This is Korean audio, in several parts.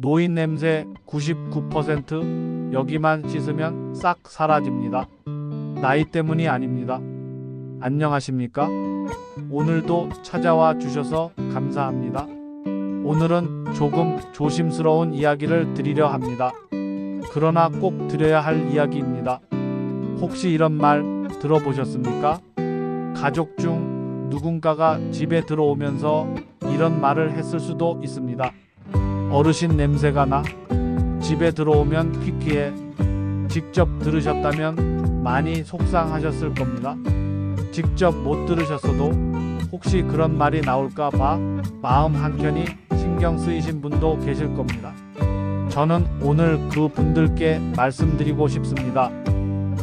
노인 냄새 99%, 여기만 씻으면 싹 사라집니다. 나이 때문이 아닙니다. 안녕하십니까? 오늘도 찾아와 주셔서 감사합니다. 오늘은 조금 조심스러운 이야기를 드리려 합니다. 그러나 꼭 드려야 할 이야기입니다. 혹시 이런 말 들어보셨습니까? 가족 중 누군가가 집에 들어오면서 이런 말을 했을 수도 있습니다. 어르신 냄새가 나? 집에 들어오면 퀴퀴해. 직접 들으셨다면 많이 속상하셨을 겁니다. 직접 못 들으셨어도 혹시 그런 말이 나올까 봐 마음 한켠이 신경 쓰이신 분도 계실 겁니다. 저는 오늘 그 분들께 말씀드리고 싶습니다.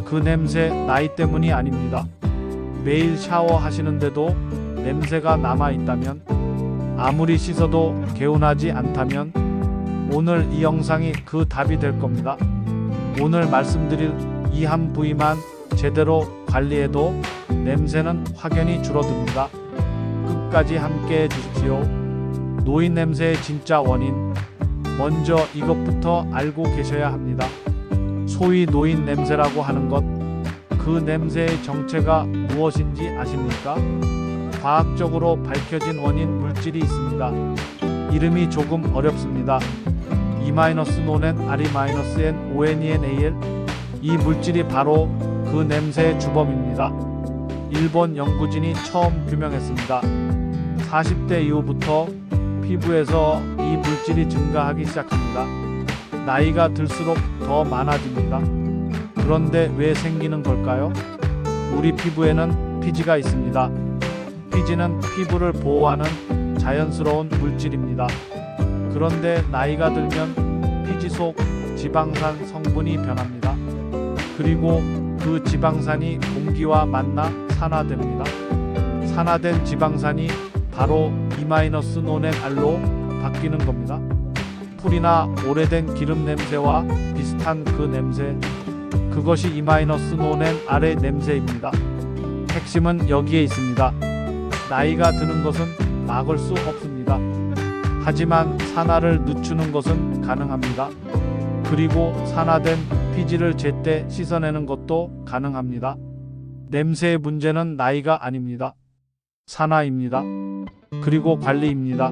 그 냄새 나이 때문이 아닙니다. 매일 샤워하시는데도 냄새가 남아있다면, 아무리 씻어도 개운하지 않다면 오늘 이 영상이 그 답이 될 겁니다. 오늘 말씀드릴 이 한 부위만 제대로 관리해도 냄새는 확연히 줄어듭니다. 끝까지 함께 해주십시오. 노인 냄새의 진짜 원인, 먼저 이것부터 알고 계셔야 합니다. 소위 노인 냄새라고 하는 것, 그 냄새의 정체가 무엇인지 아십니까? 과학적으로 밝혀진 원인 물질이 있습니다. 이름이 조금 어렵습니다. E-NONN-RE-NONENAL, 이 물질이 바로 그 냄새의 주범입니다. 일본 연구진이 처음 규명했습니다. 40대 이후부터 피부에서 이 물질이 증가하기 시작합니다. 나이가 들수록 더 많아집니다. 그런데 왜 생기는 걸까요? 우리 피부에는 피지가 있습니다. 피지는 피부를 보호하는 자연스러운 물질입니다. 그런데 나이가 들면 피지 속 지방산 성분이 변합니다. 그리고 그 지방산이 공기와 만나 산화됩니다. 산화된 지방산이 바로 E-NONNR로 바뀌는 겁니다. 풀이나 오래된 기름 냄새와 비슷한 그 냄새, 그것이 E-NONNR의 냄새입니다. 핵심은 여기에 있습니다. 나이가 드는 것은 막을 수 없습니다. 하지만 산화를 늦추는 것은 가능합니다. 그리고 산화된 피지를 제때 씻어내는 것도 가능합니다. 냄새의 문제는 나이가 아닙니다. 산화입니다. 그리고 관리입니다.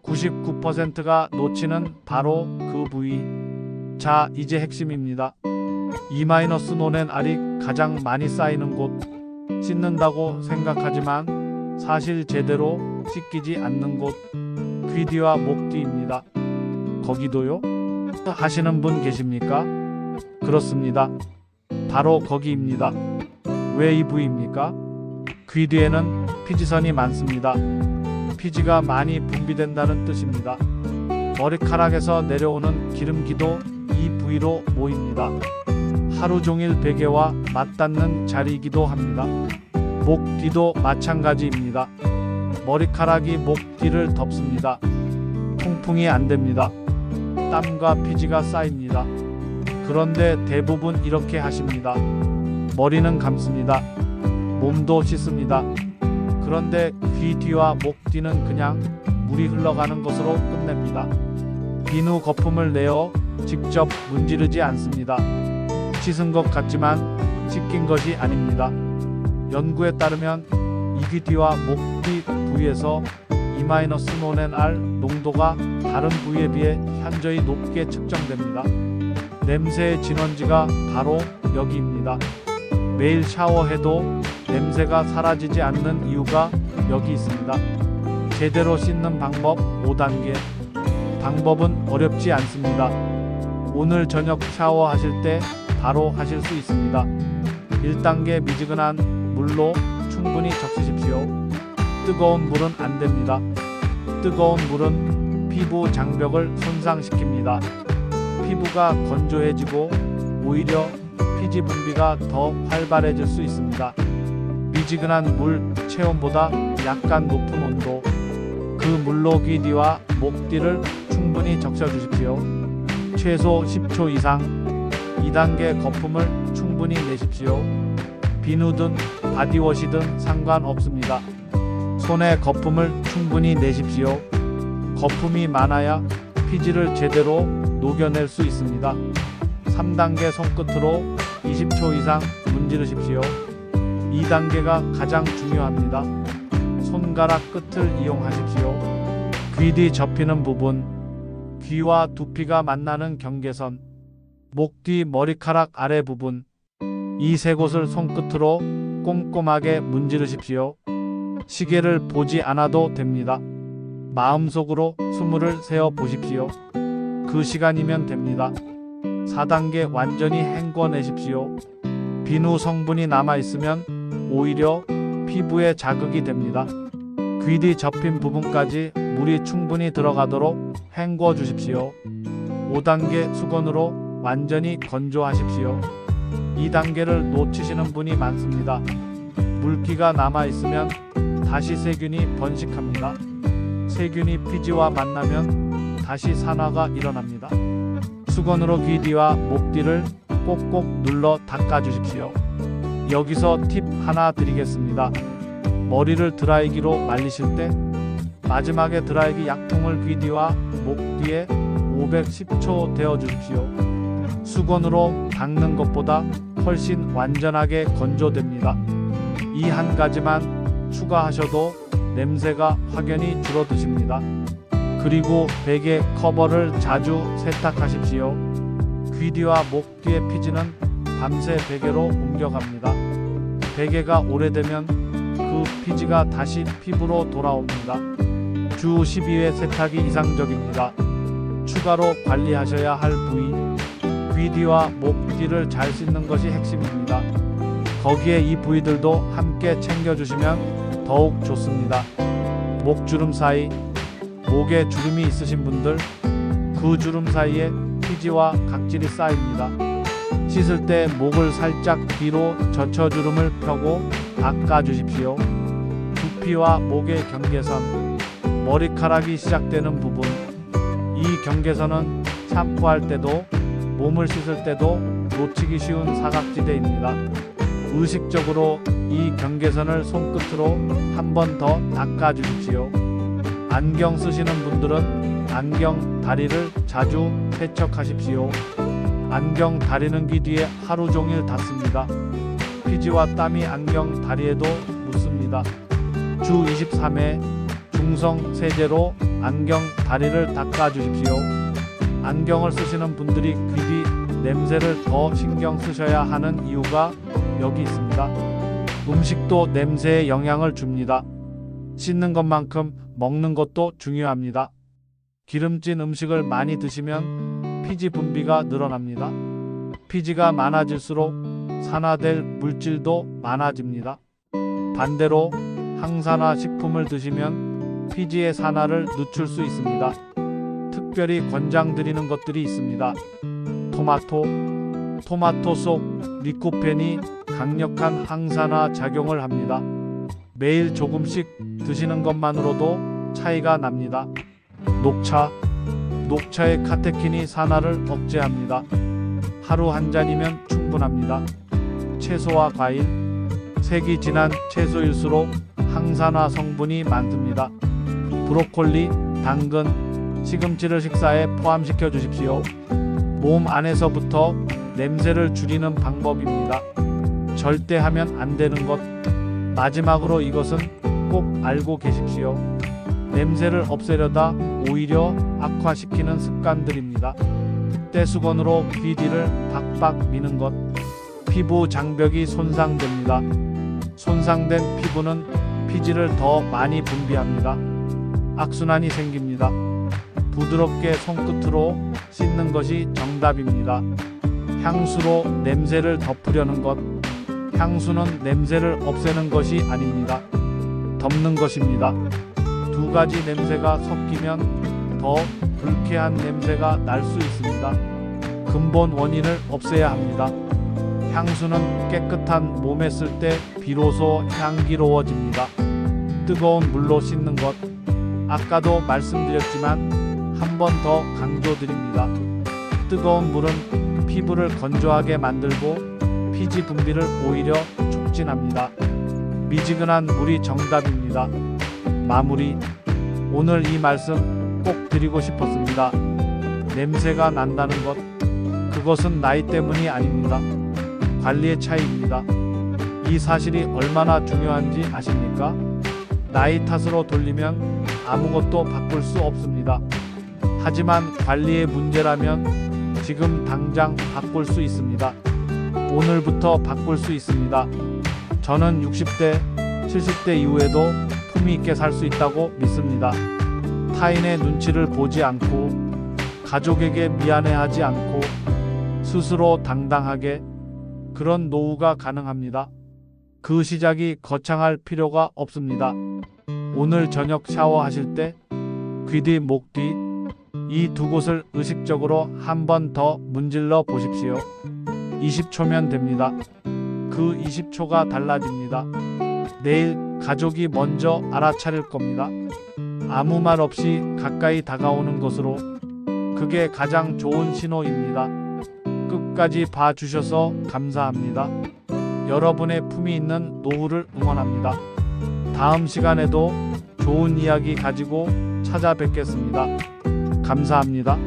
99%가 놓치는 바로 그 부위. 자, 이제 핵심입니다. E-NONNR이 가장 많이 쌓이는 곳, 씻는다고 생각하지만 사실 제대로 씻기지 않는 곳, 귀 뒤와 목 뒤입니다. 거기도요? 하시는 분 계십니까? 그렇습니다. 바로 거기입니다. 왜 이 부위입니까? 귀 뒤에는 피지선이 많습니다. 피지가 많이 분비된다는 뜻입니다. 머리카락에서 내려오는 기름기도 이 부위로 모입니다. 하루 종일 베개와 맞닿는 자리이기도 합니다. 목 뒤도 마찬가지입니다. 머리카락이 목 뒤를 덮습니다. 통풍이 안 됩니다. 땀과 피지가 쌓입니다. 그런데 대부분 이렇게 하십니다. 머리는 감습니다. 몸도 씻습니다. 그런데 귀 뒤와 목 뒤는 그냥 물이 흘러가는 것으로 끝냅니다. 비누 거품을 내어 직접 문지르지 않습니다. 씻은 것 같지만 씻긴 것이 아닙니다. 연구에 따르면 이 귀 뒤와 목 뒤 부위에서 E-NONNR 농도가 다른 부위에 비해 현저히 높게 측정됩니다. 냄새의 진원지가 바로 여기입니다. 매일 샤워해도 냄새가 사라지지 않는 이유가 여기 있습니다. 제대로 씻는 방법 5단계. 방법은 어렵지 않습니다. 오늘 저녁 샤워하실 때 바로 하실 수 있습니다. 1단계, 미지근한 물로 충분히 적시십시오. 뜨거운 물은 안 됩니다. 뜨거운 물은 피부 장벽을 손상시킵니다. 피부가 건조해지고 오히려 피지 분비가 더 활발해질 수 있습니다. 미지근한 물 체온보다 약간 높은 온도, 그 물로 귀 뒤와 목 뒤를 충분히 적셔주십시오. 최소 10초 이상. 2단계, 거품을 충분히 내십시오. 비누든 바디워시든 상관없습니다. 손에 거품을 충분히 내십시오. 거품이 많아야 피지를 제대로 녹여낼 수 있습니다. 3단계 손끝으로 20초 이상 문지르십시오. 2단계가 가장 중요합니다. 손가락 끝을 이용하십시오. 귀 뒤 접히는 부분, 귀와 두피가 만나는 경계선, 목 뒤 머리카락 아래 부분, 이 세 곳을 손끝으로 꼼꼼하게 문지르십시오. 시계를 보지 않아도 됩니다. 마음속으로 20을 세어 보십시오. 그 시간이면 됩니다. 4단계 완전히 헹궈내십시오. 비누 성분이 남아있으면 오히려 피부에 자극이 됩니다. 귀 뒤 접힌 부분까지 물이 충분히 들어가도록 헹궈 주십시오. 5단계 수건으로 완전히 건조하십시오. 2단계를 놓치시는 분이 많습니다. 물기가 남아있으면 다시 세균이 번식합니다. 세균이 피지와 만나면 다시 산화가 일어납니다. 수건으로 귀 뒤와 목 뒤를 꼭꼭 눌러 닦아주십시오. 여기서 팁 하나 드리겠습니다. 머리를 드라이기로 말리실 때 마지막에 드라이기 약통을 귀 뒤와 목 뒤에 510초 데워주십시오. 수건으로 닦는 것보다 훨씬 완전하게 건조됩니다. 이 한 가지만 추가하셔도 냄새가 확연히 줄어드십니다. 그리고 베개 커버를 자주 세탁하십시오. 귀 뒤와 목 뒤의 피지는 밤새 베개로 옮겨갑니다. 베개가 오래되면 그 피지가 다시 피부로 돌아옵니다. 주 12회 세탁이 이상적입니다. 추가로 관리하셔야 할 부위, 귀 뒤와 목 뒤를 잘 씻는 것이 핵심입니다. 거기에 이 부위들도 함께 챙겨주시면 더욱 좋습니다. 목주름 사이, 목에 주름이 있으신 분들, 그 주름 사이에 피지와 각질이 쌓입니다. 씻을 때 목을 살짝 뒤로 젖혀 주름을 펴고 닦아주십시오. 두피와 목의 경계선, 머리카락이 시작되는 부분, 이 경계선은 샴푸할 때도 몸을 씻을 때도 놓치기 쉬운 사각지대입니다. 의식적으로 이 경계선을 손끝으로 한 번 더 닦아주십시오. 안경 쓰시는 분들은 안경 다리를 자주 세척하십시오. 안경 다리는 귀 뒤에 하루 종일 닿습니다. 피지와 땀이 안경 다리에도 묻습니다. 주 23회 중성 세제로 안경 다리를 닦아주십시오. 안경을 쓰시는 분들이 귀 뒤 냄새를 더 신경 쓰셔야 하는 이유가 여기 있습니다. 음식도 냄새에 영향을 줍니다. 씻는 것만큼 먹는 것도 중요합니다. 기름진 음식을 많이 드시면 피지 분비가 늘어납니다. 피지가 많아질수록 산화될 물질도 많아집니다. 반대로 항산화 식품을 드시면 피지의 산화를 늦출 수 있습니다. 특별히 권장드리는 것들이 있습니다. 토마토 속 리코펜이 강력한 항산화 작용을 합니다. 매일 조금씩 드시는 것만으로도 차이가 납니다. 녹차의 카테킨이 산화를 억제합니다. 하루 한 잔이면 충분합니다. 채소와 과일, 색이 진한 채소일수록 항산화 성분이 많습니다. 브로콜리, 당근, 시금치를 식사에 포함시켜 주십시오. 몸 안에서부터 냄새를 줄이는 방법입니다. 절대 하면 안 되는 것. 마지막으로 이것은 꼭 알고 계십시오. 냄새를 없애려다 오히려 악화시키는 습관들입니다. 떼수건으로 귀 뒤를 박박 미는 것. 피부 장벽이 손상됩니다. 손상된 피부는 피지를 더 많이 분비합니다. 악순환이 생깁니다. 부드럽게 손끝으로 씻는 것이 정답입니다. 향수로 냄새를 덮으려는 것. 향수는 냄새를 없애는 것이 아닙니다. 덮는 것입니다. 두 가지 냄새가 섞이면 더 불쾌한 냄새가 날 수 있습니다. 근본 원인을 없애야 합니다. 향수는 깨끗한 몸에 쓸 때 비로소 향기로워집니다. 뜨거운 물로 씻는 것. 아까도 말씀드렸지만 한 번 더 강조드립니다. 뜨거운 물은 피부를 건조하게 만들고 피지 분비를 오히려 촉진합니다. 미지근한 물이 정답입니다. 마무리. 오늘 이 말씀 꼭 드리고 싶었습니다. 냄새가 난다는 것, 그것은 나이 때문이 아닙니다. 관리의 차이입니다. 이 사실이 얼마나 중요한지 아십니까? 나이 탓으로 돌리면 아무것도 바꿀 수 없습니다. 하지만 관리의 문제라면 지금 당장 바꿀 수 있습니다. 오늘부터 바꿀 수 있습니다. 저는 60대, 70대 이후에도 품위 있게 살 수 있다고 믿습니다. 타인의 눈치를 보지 않고, 가족에게 미안해하지 않고, 스스로 당당하게, 그런 노후가 가능합니다. 그 시작이 거창할 필요가 없습니다. 오늘 저녁 샤워하실 때 귀 뒤, 목 뒤, 이 두 곳을 의식적으로 한 번 더 문질러 보십시오. 20초면 됩니다. 그 20초가 달라집니다. 내일 가족이 먼저 알아차릴 겁니다. 아무 말 없이 가까이 다가오는 것으로, 그게 가장 좋은 신호입니다. 끝까지 봐주셔서 감사합니다. 여러분의 품위 있는 노후를 응원합니다. 다음 시간에도 좋은 이야기 가지고 찾아뵙겠습니다. 감사합니다.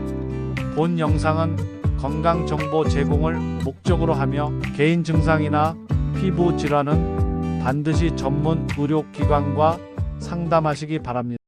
본 영상은 건강 정보 제공을 목적으로 하며 개인 증상이나 피부 질환은 반드시 전문 의료기관과 상담하시기 바랍니다.